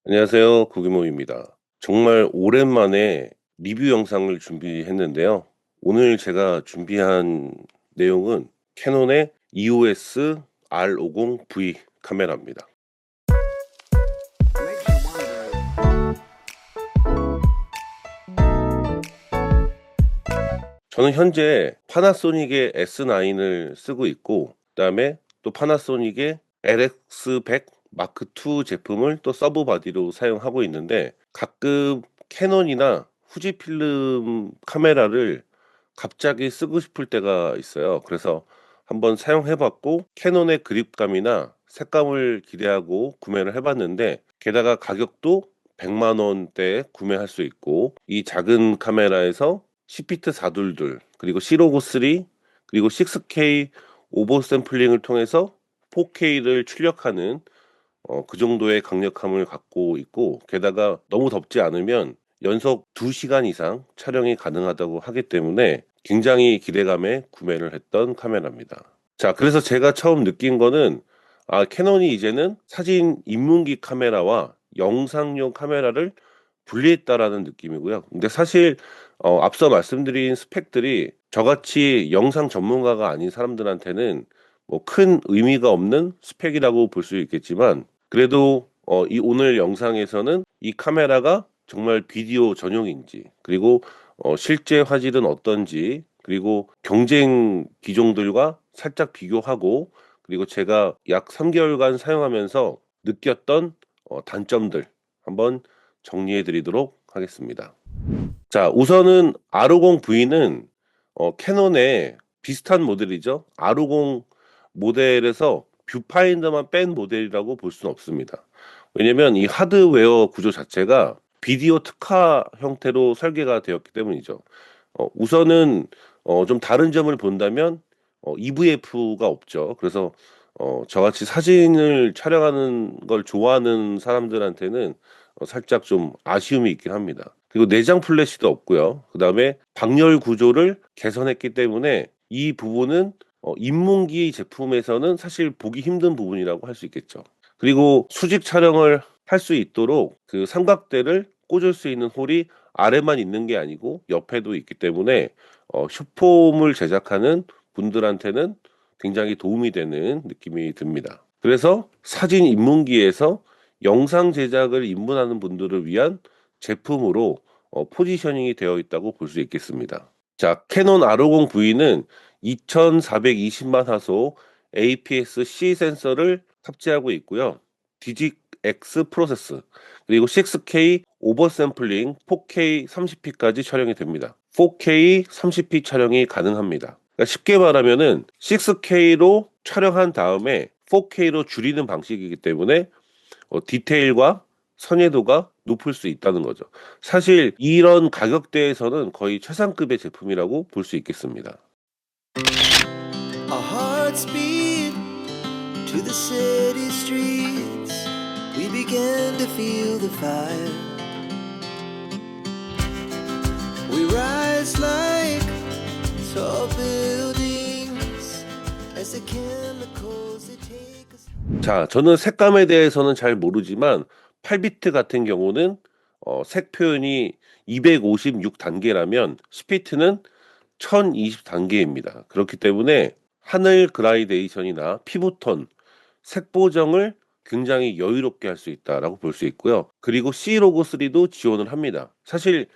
안녕하세요. 구기모입니다. 정말 오랜만에 리뷰 영상을 준비했는데요. 오늘 제가 준비한 내용은 캐논의 EOS R50V 카메라입니다. 저는 현재 파나소닉의 S9을 쓰고 있고, 그다음에 또 파나소닉의 LX100 마크 II 제품을 또 서브 바디로 사용하고 있는데, 가끔 캐논이나 후지필름 카메라를 갑자기 쓰고 싶을 때가 있어요. 그래서 한번 사용해 봤고, 캐논의 그립감이나 색감을 기대하고 구매를 해 봤는데, 게다가 가격도 100만 원대에 구매할 수 있고, 이 작은 카메라에서 10비트 422, 그리고 시로고 3, 그리고 6K 오버 샘플링을 통해서 4K를 출력하는 그 정도의 강력함을 갖고 있고, 게다가 너무 덥지 않으면 연속 2시간 이상 촬영이 가능하다고 하기 때문에 굉장히 기대감에 구매를 했던 카메라입니다. 자, 그래서 제가 처음 느낀 거는, 캐논이 이제는 사진 입문기 카메라와 영상용 카메라를 분리했다라는 느낌이고요. 근데 사실 앞서 말씀드린 스펙들이 저같이 영상 전문가가 아닌 사람들한테는 뭐 큰 의미가 없는 스펙이라고 볼 수 있겠지만, 그래도 이 오늘 영상에서는 이 카메라가 정말 비디오 전용인지, 그리고 실제 화질은 어떤지, 그리고 경쟁 기종들과 살짝 비교하고, 그리고 제가 약 3개월간 사용하면서 느꼈던 단점들 한번 정리해 드리도록 하겠습니다. 자, 우선은 R50V는 캐논의 비슷한 모델이죠. R50 모델에서 뷰파인더만 뺀 모델이라고 볼 수는 없습니다. 왜냐면 이 하드웨어 구조 자체가 비디오 특화 형태로 설계가 되었기 때문이죠. 우선은 좀 다른 점을 본다면 EVF가 없죠. 그래서 저같이 사진을 촬영하는 걸 좋아하는 사람들한테는 살짝 좀 아쉬움이 있긴 합니다. 그리고 내장 플래시도 없고요. 그다음에 방열 구조를 개선했기 때문에 이 부분은 입문기 제품에서는 사실 보기 힘든 부분이라고 할 수 있겠죠. 그리고 수직 촬영을 할 수 있도록 그 삼각대를 꽂을 수 있는 홀이 아래만 있는 게 아니고 옆에도 있기 때문에 숏폼을 제작하는 분들한테는 굉장히 도움이 되는 느낌이 듭니다. 그래서 사진 입문기에서 영상 제작을 입문하는 분들을 위한 제품으로 포지셔닝이 되어 있다고 볼 수 있겠습니다. 자, 캐논 R50V는 2420만 화소 APS-C 센서를 탑재하고 있고요. 디직 X 프로세스, 그리고 6K 오버샘플링 4K 30p까지 촬영이 됩니다. 4K 30p 촬영이 가능합니다. 그러니까 쉽게 말하면은 6K로 촬영한 다음에 4K로 줄이는 방식이기 때문에 디테일과 선회도가 높을 수 있다는 거죠. 사실 이런 가격대에서는 거의 최상급의 제품이라고 볼 수 있겠습니다. Our hearts beat to the city streets. We began to feel the fire. We rise like tall buildings as the chemicals they take us. 자, 저는 색감에 대해서는 잘 모르지만 8비트 같은 경우는 색 표현이 256단계라면 10비트는 1020단계입니다. 그렇기 때문에 하늘 그라데이션이나 피부톤, 색 보정을 굉장히 여유롭게 할 수 있다라고 볼 수 있고요. 그리고 C 로고 3도 지원을 합니다. 사실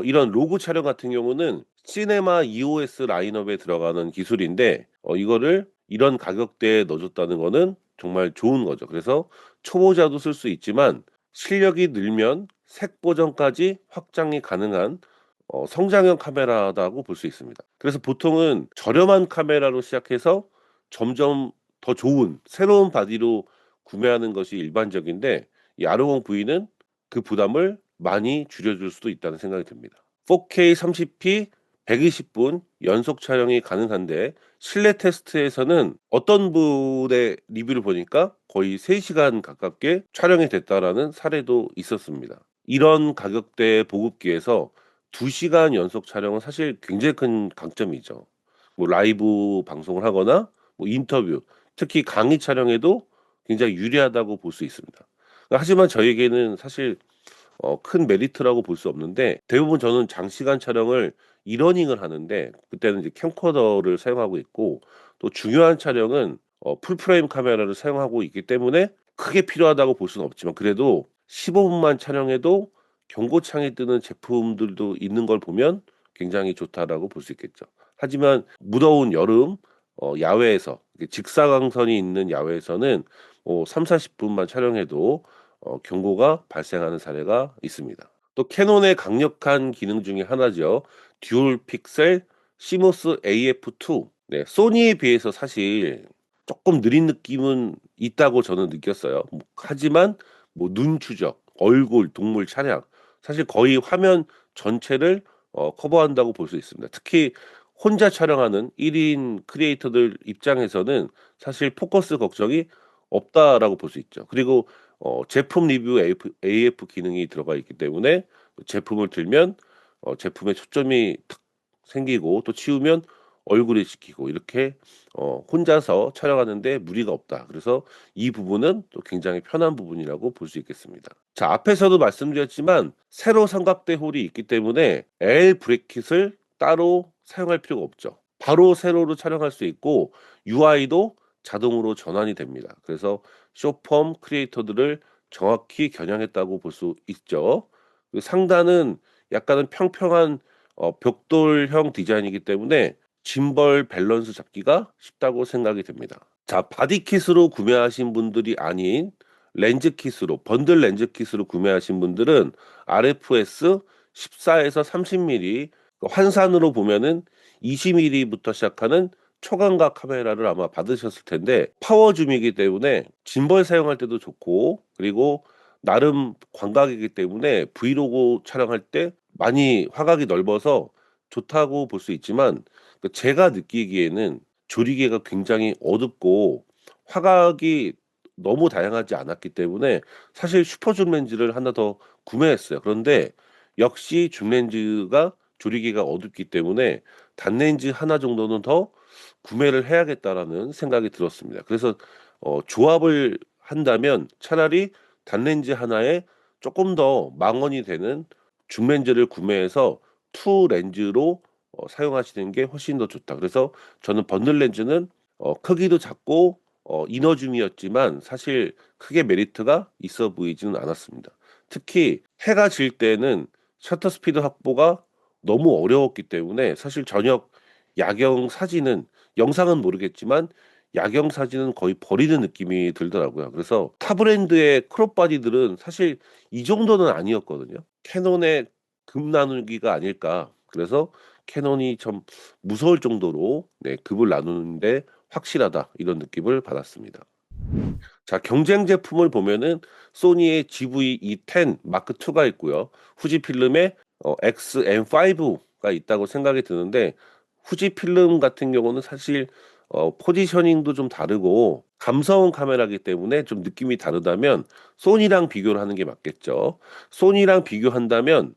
이런 로고 촬영 같은 경우는 시네마 EOS 라인업에 들어가는 기술인데, 이거를 이런 가격대에 넣어줬다는 거는 정말 좋은 거죠. 그래서 초보자도 쓸 수 있지만 실력이 늘면 색 보정까지 확장이 가능한 성장형 카메라다고 볼 수 있습니다. 그래서 보통은 저렴한 카메라로 시작해서 점점 더 좋은 새로운 바디로 구매하는 것이 일반적인데, 이 R50V는 그 부담을 많이 줄여줄 수도 있다는 생각이 듭니다. 4K 30p 120분 연속 촬영이 가능한데, 실내 테스트에서는 어떤 분의 리뷰를 보니까 거의 3시간 가깝게 촬영이 됐다라는 사례도 있었습니다. 이런 가격대의 보급기에서 2시간 연속 촬영은 사실 굉장히 큰 강점이죠. 뭐 라이브 방송을 하거나 뭐 인터뷰, 특히 강의 촬영에도 굉장히 유리하다고 볼 수 있습니다. 하지만 저에게는 사실 큰 메리트라고 볼 수 없는데, 대부분 저는 장시간 촬영을 이러닝을 하는데 그때는 이제 캠코더를 사용하고 있고, 또 중요한 촬영은 풀프레임 카메라를 사용하고 있기 때문에 크게 필요하다고 볼 수는 없지만, 그래도 15분만 촬영해도 경고창이 뜨는 제품들도 있는 걸 보면 굉장히 좋다라고 볼 수 있겠죠. 하지만 무더운 여름 야외에서 직사광선이 있는 야외에서는 3, 40분만 촬영해도 경고가 발생하는 사례가 있습니다. 또 캐논의 강력한 기능 중에 하나죠. 듀얼 픽셀 시모스 AF2. 네, 소니에 비해서 사실 조금 느린 느낌은 있다고 저는 느꼈어요. 하지만 눈 추적, 얼굴, 동물 차량, 사실 거의 화면 전체를 커버한다고 볼 수 있습니다. 특히 혼자 촬영하는 1인 크리에이터들 입장에서는 사실 포커스 걱정이 없다라고 볼 수 있죠. 그리고 제품 리뷰 AF 기능이 들어가 있기 때문에 제품을 들면 제품에 초점이 탁 생기고, 또 치우면 얼굴이 찍히고, 이렇게 혼자서 촬영하는데 무리가 없다. 그래서 이 부분은 또 굉장히 편한 부분이라고 볼 수 있겠습니다. 자, 앞에서도 말씀드렸지만 세로 삼각대 홀이 있기 때문에 L 브레킷을 따로 사용할 필요가 없죠. 바로 세로로 촬영할 수 있고 UI도 자동으로 전환이 됩니다. 그래서 숏폼 크리에이터들을 정확히 겨냥했다고 볼 수 있죠. 그 상단은 약간은 평평한 벽돌형 디자인이기 때문에 짐벌 밸런스 잡기가 쉽다고 생각이 됩니다. 자, 바디킷으로 구매하신 분들이 아닌 렌즈 킷으로, 번들 렌즈 킷으로 구매하신 분들은 RFS 14에서 30mm, 환산으로 보면은 20mm부터 시작하는 초광각 카메라를 아마 받으셨을 텐데, 파워줌이기 때문에 짐벌 사용할 때도 좋고, 그리고 나름 광각이기 때문에 브이로그 촬영할 때 많이 화각이 넓어서 좋다고 볼 수 있지만, 제가 느끼기에는 조리개가 굉장히 어둡고 화각이 너무 다양하지 않았기 때문에 사실 슈퍼줌 렌즈를 하나 더 구매했어요. 그런데 역시 줌 렌즈가 조리개가 어둡기 때문에 단렌즈 하나 정도는 더 구매를 해야겠다라는 생각이 들었습니다. 그래서 조합을 한다면 차라리 단렌즈 하나에 조금 더 망원이 되는 줌 렌즈를 구매해서 투 렌즈로 사용하시는 게 훨씬 더 좋다. 그래서 저는 번들 렌즈는 크기도 작고 이너줌이었지만 사실 크게 메리트가 있어 보이지는 않았습니다. 특히 해가 질 때는 셔터 스피드 확보가 너무 어려웠기 때문에 사실 저녁 야경 사진은, 영상은 모르겠지만 야경 사진은 거의 버리는 느낌이 들더라고요. 그래서 타 브랜드의 크롭 바디들은 사실 이 정도는 아니었거든요. 캐논의 급 나누기가 아닐까. 그래서 캐논이 좀 무서울 정도로 급을 나누는데 확실하다, 이런 느낌을 받았습니다. 자, 경쟁 제품을 보면은 소니의 GV-E10 마크 2가 있고요. 후지필름의 XM5가 있다고 생각이 드는데, 후지필름 같은 경우는 사실 포지셔닝도 좀 다르고 감성 카메라이기 때문에 좀 느낌이 다르다면 소니랑 비교를 하는 게 맞겠죠. 소니랑 비교한다면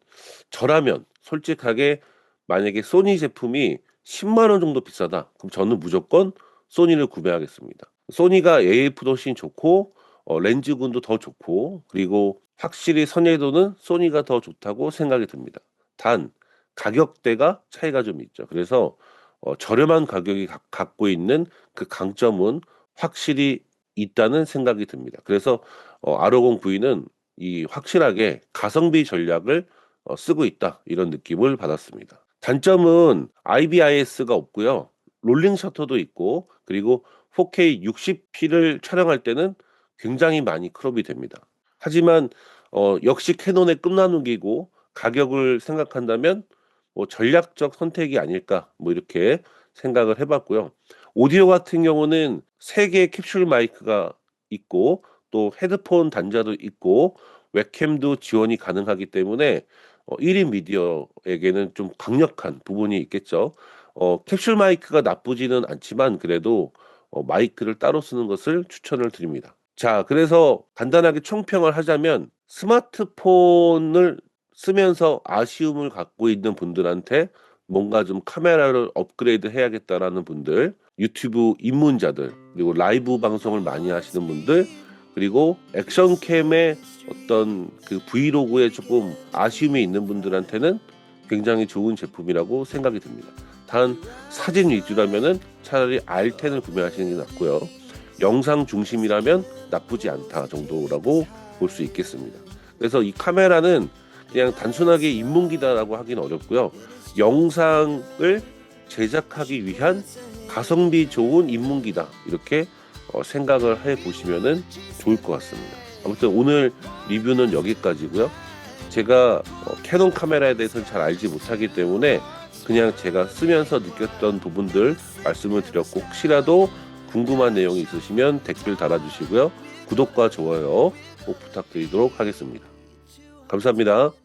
저라면 솔직하게, 만약에 소니 제품이 10만 원 정도 비싸다, 그럼 저는 무조건 소니를 구매하겠습니다. 소니가 AF도 훨씬 좋고 렌즈군도 더 좋고, 그리고 확실히 선예도는 소니가 더 좋다고 생각이 듭니다. 단 가격대가 차이가 좀 있죠. 그래서 저렴한 가격이 갖고 있는 그 강점은 확실히 있다는 생각이 듭니다. 그래서 R50V는 이 확실하게 가성비 전략을 쓰고 있다, 이런 느낌을 받았습니다. 단점은 IBIS가 없고요. 롤링 셔터도 있고, 그리고 4K 60p를 촬영할 때는 굉장히 많이 크롭이 됩니다. 하지만 역시 캐논의 끝나누기고 가격을 생각한다면 전략적 선택이 아닐까, 이렇게 생각을 해봤고요. 오디오 같은 경우는 3개의 캡슐 마이크가 있고, 또 헤드폰 단자도 있고 웹캠도 지원이 가능하기 때문에 1인 미디어에게는 좀 강력한 부분이 있겠죠. 캡슐 마이크가 나쁘지는 않지만 그래도 마이크를 따로 쓰는 것을 추천을 드립니다. 자, 그래서 간단하게 총평을 하자면, 스마트폰을 쓰면서 아쉬움을 갖고 있는 분들한테 뭔가 좀 카메라를 업그레이드 해야겠다라는 분들, 유튜브 입문자들, 그리고 라이브 방송을 많이 하시는 분들, 그리고 액션캠의 어떤 그 브이로그에 조금 아쉬움이 있는 분들한테는 굉장히 좋은 제품이라고 생각이 듭니다. 단 사진 위주라면은 차라리 R10을 구매하시는 게 낫고요. 영상 중심이라면 나쁘지 않다 정도라고 볼 수 있겠습니다. 그래서 이 카메라는 그냥 단순하게 입문기다라고 하긴 어렵고요. 영상을 제작하기 위한 가성비 좋은 입문기다 이렇게 생각을 해보시면 좋을 것 같습니다. 아무튼 오늘 리뷰는 여기까지고요. 제가 캐논 카메라에 대해서는 잘 알지 못하기 때문에 그냥 제가 쓰면서 느꼈던 부분들 말씀을 드렸고, 혹시라도 궁금한 내용이 있으시면 댓글 달아주시고요. 구독과 좋아요 꼭 부탁드리도록 하겠습니다. 감사합니다.